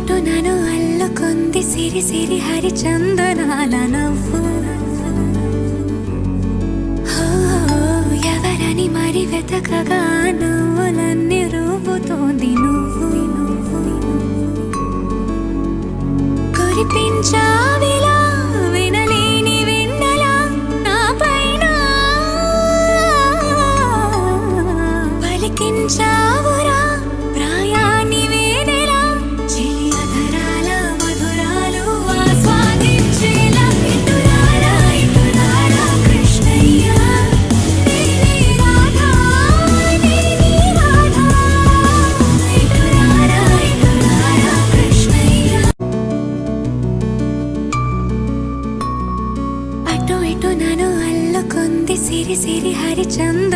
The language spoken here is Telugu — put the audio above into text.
ఇటు నన్ను అల్లుకుంది సిరి సిరి హరిచందనాల నవ్వు. ఎవరని మరి వెతకగా నవ్వులన్నీ రూపుతోంది నువ్వు. కురిపించావిలా వినలేని వెన్నెలా నా పైన, పలికించావురా ప్రాయాన్ని వేనెలా, చిలియధరాల మధురాలు ఆస్వాదించేలా. ఇటురారా ఇటురారా కృష్ణయ్య, నీవే రాధా నీవే రాధా. ఇటురారా ఇటురారా కృష్ణయ్య. అటు ఇటు నన్ను అల్లుకుంది సిరి సిరి హరిచంద